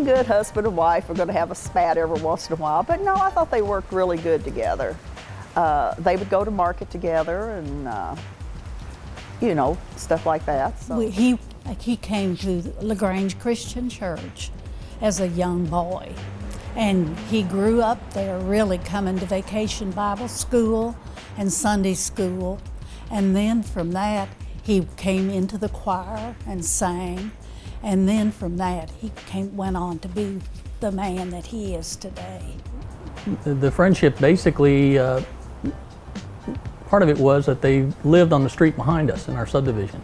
any good husband and wife are going to have a spat every once in a while, but no, I thought they worked really good together. They would go to market together and, you know, stuff like that. So. He came to LaGrange Christian Church as a young boy, and he grew up there really coming to Vacation Bible School and Sunday School, and then from that he came into the choir and sang, and then from that he went on to be the man that he is today. The friendship basically, part of it was that they lived on the street behind us in our subdivision.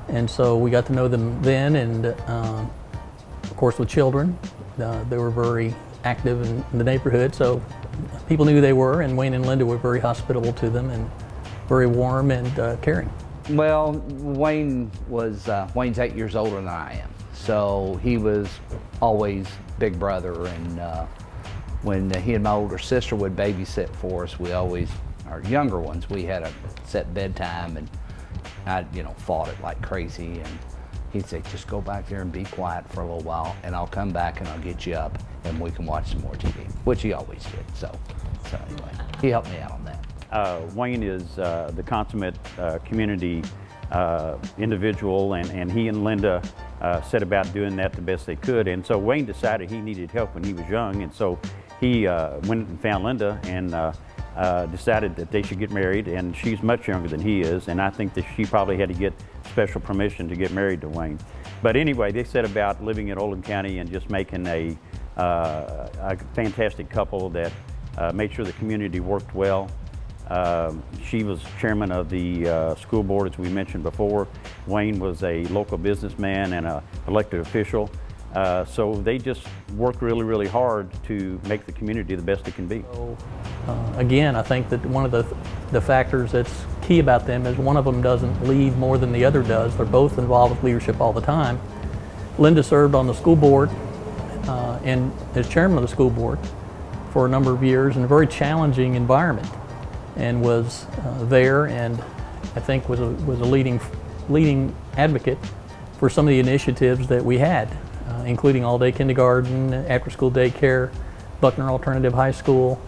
And so we got to know them then, and of course with children, they were very active in the neighborhood, so people knew who they were, and Wayne and Linda were very hospitable to them and very warm and caring. Well, Wayne's 8 years older than I am, so he was always big brother, and when he and my older sister would babysit for us, we always, our younger ones, we had a set bedtime, and I, fought it like crazy, and he'd say, just go back there and be quiet for a little while, and I'll come back and I'll get you up, and we can watch some more TV, which he always did, so anyway, he helped me out on that. Wayne is the consummate community individual, and he and Linda set about doing that the best they could. And so Wayne decided he needed help when he was young, and so he went and found Linda and decided that they should get married. And she's much younger than he is, and I think that she probably had to get special permission to get married to Wayne. But anyway, they set about living in Oldham County and just making a fantastic couple that made sure the community worked well. She was chairman of the school board, as we mentioned before. Wayne was a local businessman and an elected official. So they just work really, really hard to make the community the best it can be. So, again, I think that one of the factors that's key about them is one of them doesn't lead more than the other does. They're both involved with leadership all the time. Linda served on the school board and as chairman of the school board for a number of years in a very challenging environment, and was there, and I think was a leading advocate for some of the initiatives that we had, including all-day kindergarten, after-school daycare, Buckner Alternative High School.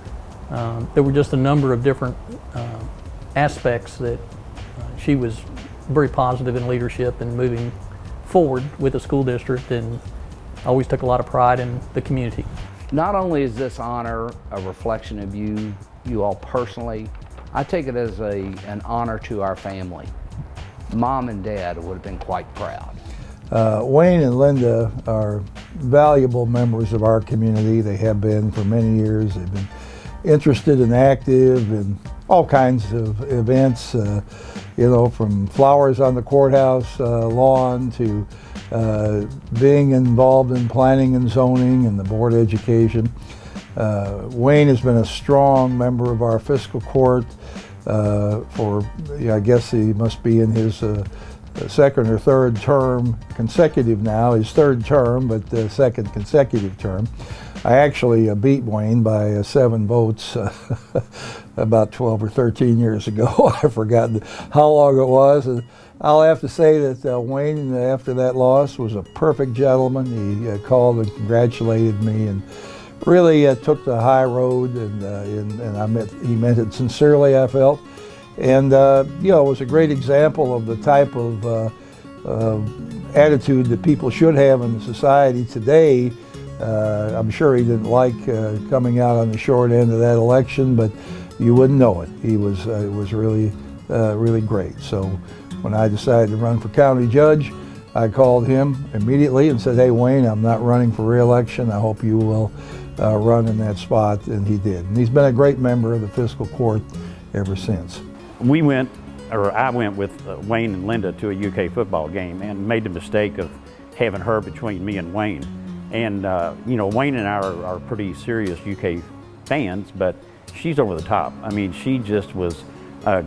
There were just a number of different aspects that she was very positive in leadership and moving forward with the school district, and always took a lot of pride in the community. Not only is this honor a reflection of you all personally, I take it as an honor to our family. Mom and Dad would have been quite proud. Wayne and Linda are valuable members of our community. They have been for many years. They've been interested and active in all kinds of events, from flowers on the courthouse lawn to being involved in planning and zoning and the board of education. Wayne has been a strong member of our fiscal court I guess he must be in his second or third term consecutive now, his third term, but the second consecutive term. I actually beat Wayne by 7 votes about 12 or 13 years ago. I've forgotten how long it was. And I'll have to say that Wayne, after that loss, was a perfect gentleman. He called and congratulated me and really took the high road, and he meant it sincerely, I felt. And it was a great example of the type of attitude that people should have in society today. I'm sure he didn't like coming out on the short end of that election, but you wouldn't know it. It was really, really great. So when I decided to run for county judge, I called him immediately and said, "Hey Wayne, I'm not running for re-election. I hope you will run in that spot," and he did. And he's been a great member of the fiscal court ever since. I went with Wayne and Linda to a UK football game and made the mistake of having her between me and Wayne. And Wayne and I are pretty serious UK fans, but she's over the top. I mean, she just was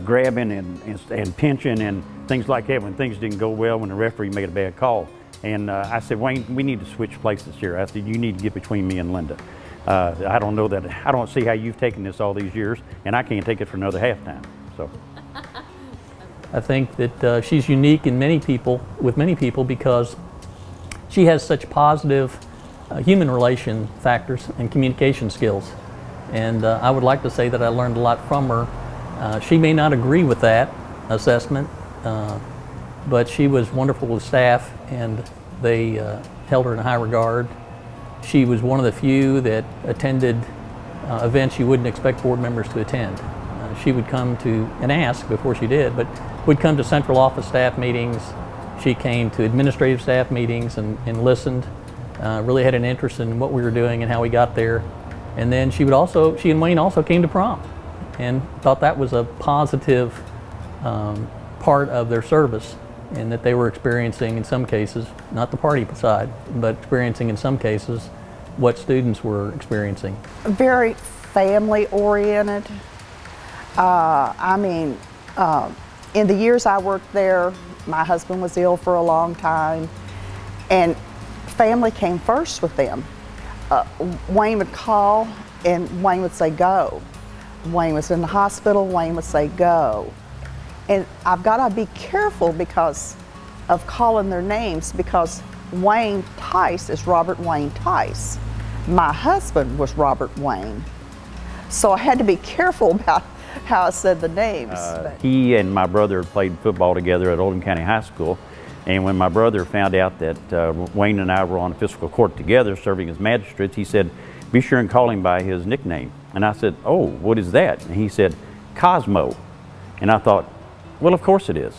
grabbing and pinching and things like that when things didn't go well, when the referee made a bad call. And I said, "Wayne, we need to switch places here." I said, "You need to get between me and Linda. I don't see how you've taken this all these years, and I can't take it for another halftime." So I think that she's unique with many people because she has such positive human relation factors and communication skills. And I would like to say that I learned a lot from her. She may not agree with that assessment, but she was wonderful with staff, and they held her in high regard. She was one of the few that attended events you wouldn't expect board members to attend. She would come to, and ask before she did, but would come to central office staff meetings. She came to administrative staff meetings and listened, really had an interest in what we were doing and how we got there. And then she and Wayne also came to prom and thought that was a positive part of their service, and that they were experiencing in some cases, not the party side, but experiencing in some cases what students were experiencing. Very family oriented. In the years I worked there, my husband was ill for a long time, and family came first with them. Wayne would call and Wayne would say, go. Wayne was in the hospital, Wayne would say, go. And I've got to be careful because of calling their names, because Wayne Tice is Robert Wayne Tice. My husband was Robert Wayne. So I had to be careful about how I said the names. He and my brother played football together at Oldham County High School. And when my brother found out that Wayne and I were on fiscal court together serving as magistrates, he said, be sure and call him by his nickname. And I said, oh, what is that? And he said, Cosmo. And I thought, well, of course it is.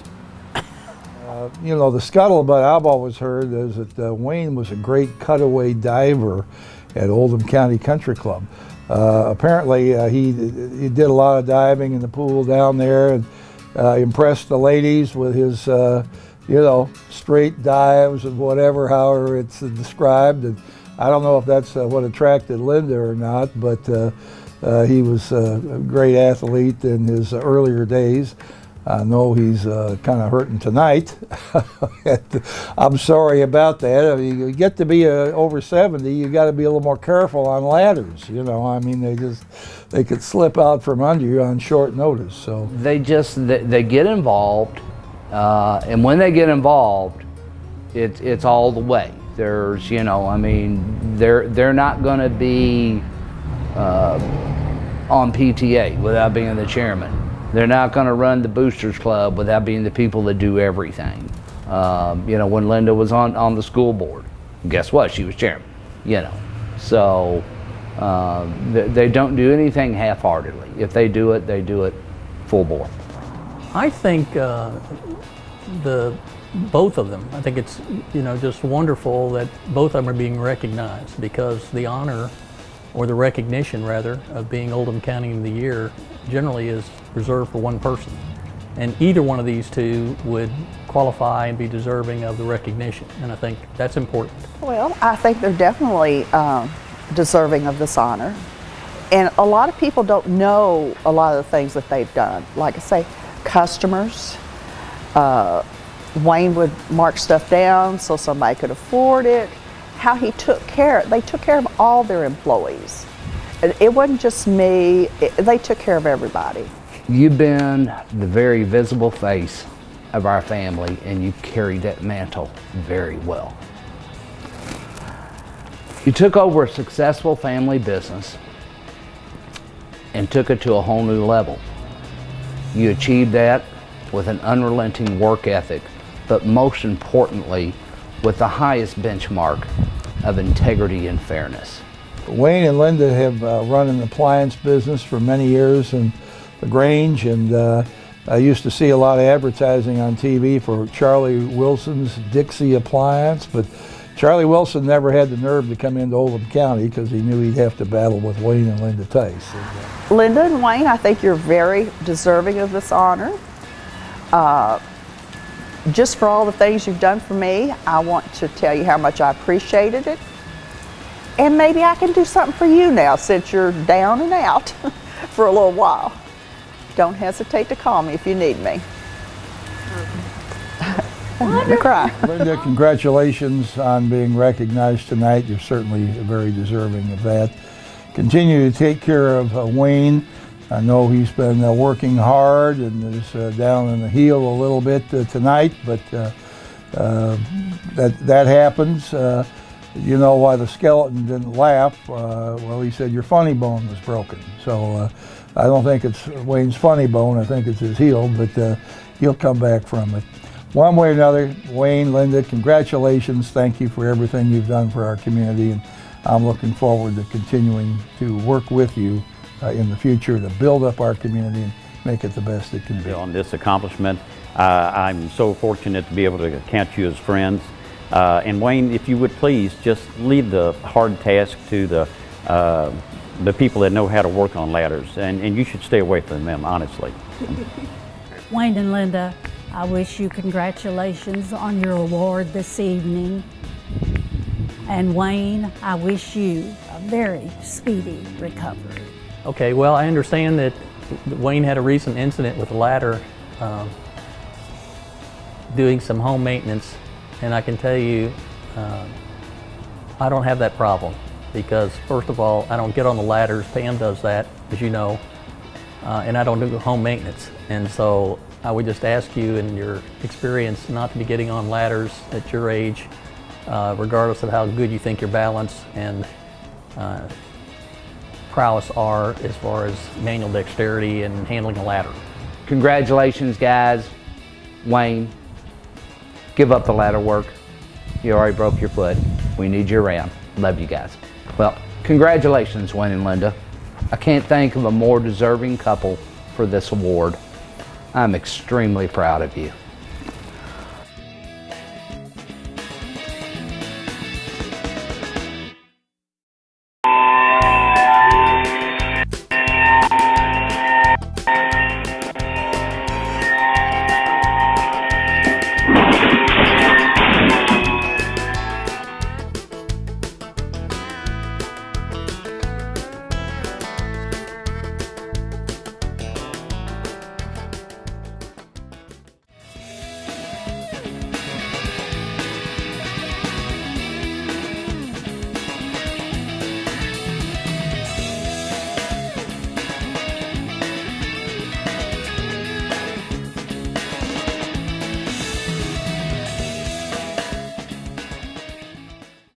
You know, the scuttlebutt I've always heard is that Wayne was a great cutaway diver at Oldham County Country Club. Apparently, he did a lot of diving in the pool down there and impressed the ladies with his, you know, straight dives and whatever, however it's described. And I don't know if that's what attracted Linda or not, but he was a great athlete in his earlier days. I know he's kind of hurting tonight. I'm sorry about that. I mean, you get to be over 70, you got to be a little more careful on ladders. You know, I mean, they could slip out from under you on short notice. So They get involved, and when they get involved, it's all the way. There's, you know, I mean, they're not going to be on PTA without being the chairman. They're not going to run the Boosters Club without being the people that do everything. You know, when Linda was on the school board, guess what? She was chairman, you know. So they don't do anything half-heartedly. If they do it full bore. I think both of them. I think it's, you know, just wonderful that both of them are being recognized, because the honor, or the recognition rather, of being Oldham County of the Year generally is reserved for one person. And either one of these two would qualify and be deserving of the recognition, and I think that's important. Well, I think they're definitely deserving of this honor. And a lot of people don't know a lot of the things that they've done. Like I say, customers. Wayne would mark stuff down so somebody could afford it. How they took care of all their employees. It wasn't just me, they took care of everybody. You've been the very visible face of our family, and you carried that mantle very well. You took over a successful family business and took it to a whole new level. You achieved that with an unrelenting work ethic, but most importantly, with the highest benchmark of integrity and fairness. Wayne and Linda have run an appliance business for many years in LaGrange, and I used to see a lot of advertising on TV for Charlie Wilson's Dixie appliance, but Charlie Wilson never had the nerve to come into Oldham County because he knew he'd have to battle with Wayne and Linda Tice. Linda and Wayne, I think you're very deserving of this honor. Just for all the things you've done for me, I want to tell you how much I appreciated it. And maybe I can do something for you now since you're down and out for a little while. Don't hesitate to call me if you need me. I'm gonna cry. Linda, congratulations on being recognized tonight. You're certainly very deserving of that. Continue to take care of Wayne. I know he's been working hard and is down in the heel a little bit tonight, but that happens. you know why the skeleton didn't laugh? Well, he said your funny bone was broken. So I don't think it's Wayne's funny bone. I think it's his heel, but he'll come back from it. One way or another, Wayne, Linda, congratulations. Thank you for everything you've done for our community, and I'm looking forward to continuing to work with you in the future to build up our community and make it the best it can be. On this accomplishment, I'm so fortunate to be able to count you as friends. And Wayne, if you would please just leave the hard task to the people that know how to work on ladders, and you should stay away from them, honestly. Wayne and Linda, I wish you congratulations on your award this evening. And Wayne, I wish you a very speedy recovery. Okay, well, I understand that Wayne had a recent incident with a ladder doing some home maintenance, and I can tell you I don't have that problem because, first of all, I don't get on the ladders. Pam does that, as you know, and I don't do home maintenance. And so I would just ask you, in your experience, not to be getting on ladders at your age, regardless of how good you think your balance and prowess are as far as manual dexterity and handling a ladder. Congratulations, guys. Wayne, give up the ladder work. You already broke your foot. We need you around. Love you guys. Well, congratulations, Wayne and Linda. I can't think of a more deserving couple for this award. I'm extremely proud of you.